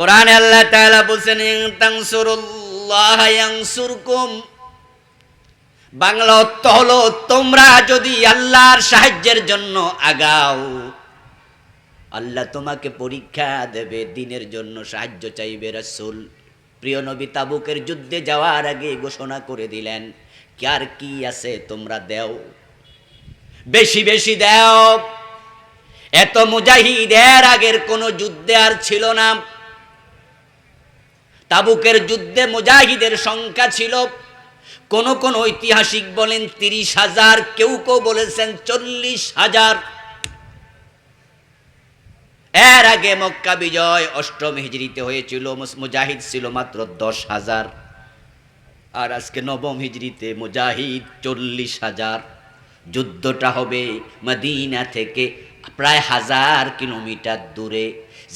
কোরআনে আল্লাহ তাআলা বলেন ইন তানসুরুল্লাহ ইয়ানসুরকুম, বাংলা অর্থ হলো তোমরা যদি আল্লাহর সাহায্যের জন্য আগাও, আল্লাহ তোমাকে পরীক্ষা দেবে, দ্বীনের জন্য সাহায্য চাইবে। রাসূল প্রিয় নবী তাবুকের যুদ্ধে যাওয়ার আগে ঘোষণা করে দিলেন, কার কি আছে তোমরা দাও, বেশি বেশি দাও। এত মুজাহিদ এর আগের কোন যুদ্ধে আর ছিল না। তাবুকের যুদ্ধে মুজাহিদের সংখ্যা ছিল, কোন কোন ঐতিহাসিক বলেন 30,000, কেউ কেউ বলেছেন 40,000। এর আগে মক্কা বিজয় 8ম হিজরিতে হয়েছিল, মুজাহিদ ছিল মাত্র 10,000, আর আজকে 9ম হিজরিতে মুজাহিদ 40,000। যুদ্ধটা হবে মদিনা থেকে প্রায় 1000 কিলোমিটার দূরে।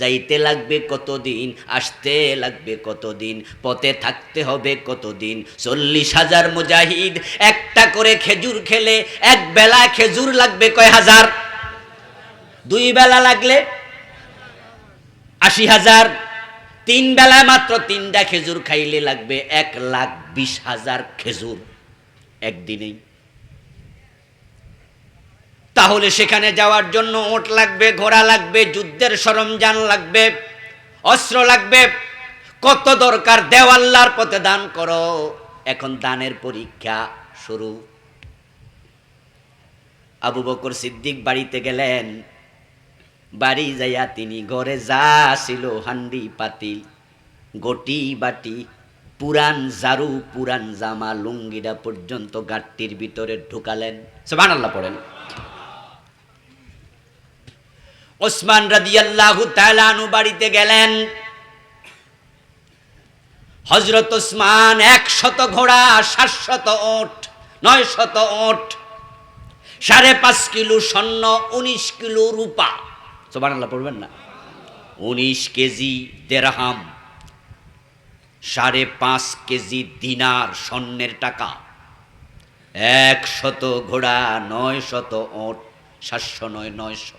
যাইতে লাগবে কতদিন, আসতে লাগবে কতদিন, পথে থাকতে হবে কতদিন। 40,000 মুজাহিদ একটা করে খেজুর খেলে এক বেলা খেজুর লাগবে কয় হাজার, 2 বেলা লাগলে 80,000, 3 বেলায় মাত্র 3টা খেজুর খাইলে লাগবে 1,20,000 খেজুর একদিনেই। তাহলে সেখানে যাওয়ার জন্য ওট লাগবে, ঘোড়া লাগবে, যুদ্ধের সরঞ্জাম লাগবে, অস্ত্র লাগবে, কত দরকার, দেও আল্লাহর পথে দান করো। এখন দানের পরীক্ষা শুরু। আবু বকর সিদ্দিক বাড়িতে গেলেন, বাড়ি যাইয়া তিনি ঘরে যা ছিল হান্ডি পাতিল গটি বাটি পুরান ঝাড়ু পুরান জামা লুঙ্গিটা পর্যন্ত গাট্টির ভিতরে ঢুকালেন। সুবহানাল্লাহ পড়েন। ওসমান রাদিয়াল্লাহু তাআলা আনহু বাড়িতে গেলেন। হযরত ওসমান 100 ঘোড়া, 700 ওট, 900 ওট, 5.5 কিলো স্বর্ণ, 19 কিলো রূপা, সুবহানাল্লাহ পড়বেন না, 19 কেজি দিরহাম, 5.5 কেজি দিনার স্বর্ণের টাকা, 100 ঘোড়া, 900 ওট, 709 900।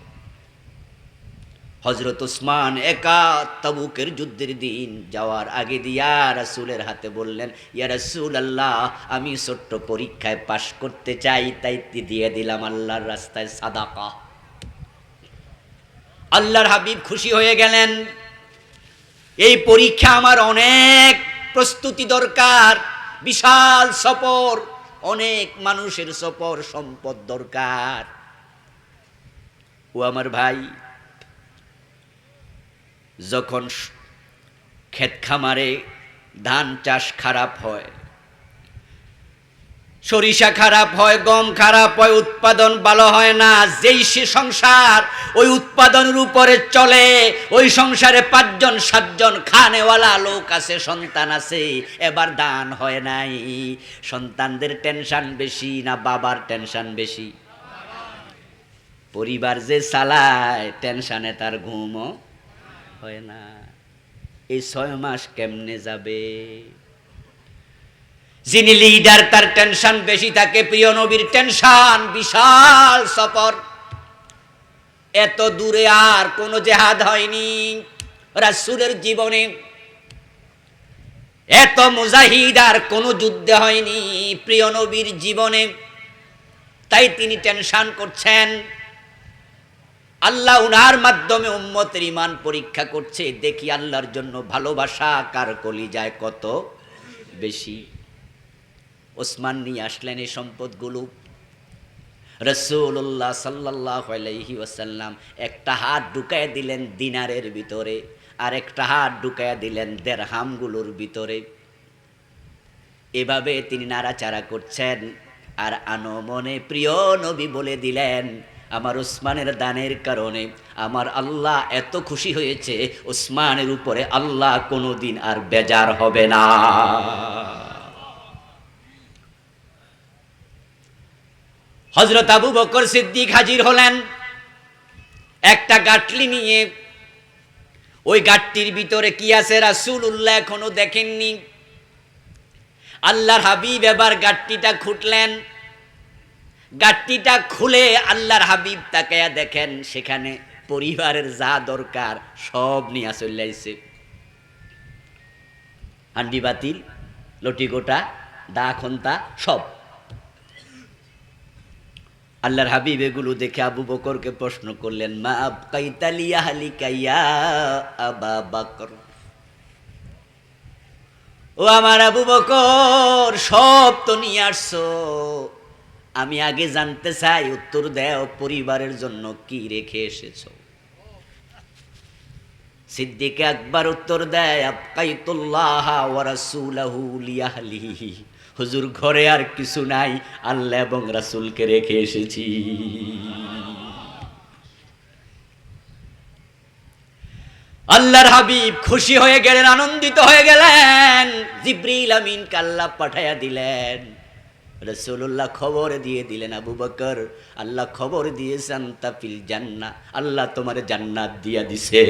হযরত ওসমান একা তাবুকের যুদ্ধের দিন যাওয়ার আগে দিয়া রাসূলের হাতে বললেন, ইয়া রাসূলুল্লাহ, আমি ছোট্ট পরীক্ষায় পাশ করতে চাই, তাই দিয়ে দিলাম আল্লাহর রাস্তায় সাদাকা। আল্লাহর হাবিব খুশি হয়ে গেলেন, এই পরীক্ষা আমার অনেক প্রস্তুতি দরকার, বিশাল সফর, অনেক মানুষের সফর, সম্পদ দরকার। ও আমার ভাই, যখন ক্ষেত খামারে ধান চাষ খারাপ হয়, সরিষা খারাপ হয়, গম খারাপ হয়, উৎপাদন ভালো হয় না, যেই সে সংসার ওই উৎপাদনের উপরে চলে, ওই সংসারে 5জন 7জন খানেওয়ালা লোক আছে, সন্তান আছে, এবার দান হয় নাই। সন্তানদের টেনশন বেশি না বাবার টেনশন বেশি? পরিবার যে চালায় টেনশনে তার ঘুমও হয় না। এই 6 মাস কেমনে যাবে? যিনি লিডার তার টেনশন বেশি থাকে। প্রিয় নবীর টেনশন, বিশাল সফর, এত দূরে আর কোন জিহাদ হয়নি রাসূলের জীবনে, এত মুজাহিদ আর কোন যুদ্ধে হয়নি প্রিয় নবীর জীবনে। তাই তিনি টেনশন করছেন। আল্লাহ উনার মাধ্যমে উম্মতের ঈমান পরীক্ষা করছে, দেখি আল্লাহর জন্য ভালোবাসা কার কলিজায় কত বেশি। ওসমান নিয়ে আসলেন এই সম্পদগুলো। রাসূলুল্লাহ সাল্লাল্লাহু আলাইহি ওয়াসাল্লাম একটা হাত ঢুকায় দিলেন দিনারের ভিতরে, আর একটা হাত ঢুকায় দিলেন দিরহামগুলোর ভিতরে। এভাবে তিনি নাড়াচাড়া করছেন, আর আনমনে প্রিয় নবী বলে দিলেন, আমার ওসমানের দানের কারণে আমার আল্লাহ এত খুশি হয়েছে, ওসমানের উপরে আল্লাহ কোনোদিন আর বেজার হবে না। হযরত আবু বকর সিদ্দিক হাজির হলেন একটা গাটলি নিয়ে। ওই গাটটির ভিতরে কি আছে রাসূলুল্লাহ এখনো দেখেননি। আল্লাহর হাবিব এবার গাটটিটা খুঁটলেন। গাটটিটা খুলে আল্লাহর হাবিব তাকায়া দেখেন সেখানে পরিবারের যা দরকার সব নিয়ে চলে আইছে। হান্ডি বাতিল, লটি গোটা, দা খন্তা সব। আল্লাহর হাবিব এগুলো দেখে আবু বকরকে প্রশ্ন করলেন, মা আবকাইতা লি আহলিকা ইয়া আবা বকর, ও আমার আবু বকর, সব তো নিয়ে আসছো, আমি আগে জানতে চাই, উত্তর দাও, পরিবারের জন্য কি রেখে এসেছো? সিদ্দিক আকবর উত্তর দেয়, আবকাইতুল্লাহ ওয়া রাসূলাহু লিআহলিহি, হুজুর ঘরে আর কিছু নাই, আল্লাহ এবং রাসূলকে রেখে এসেছি। আল্লাহর হাবিব খুশি হয়ে গেলেন, আনন্দিত হয়ে গেলেন। জিবরিল আমিনকে আল্লাহ পাঠাইয়া দিলেন। রাসূলুল্লাহ খবর দিয়ে দিলেন, আবু বকর, আল্লাহ খবর দিয়েছেন, তাফিল জান্নাহ, আল্লাহ তোমার জান্নাত দিয়া দিছে।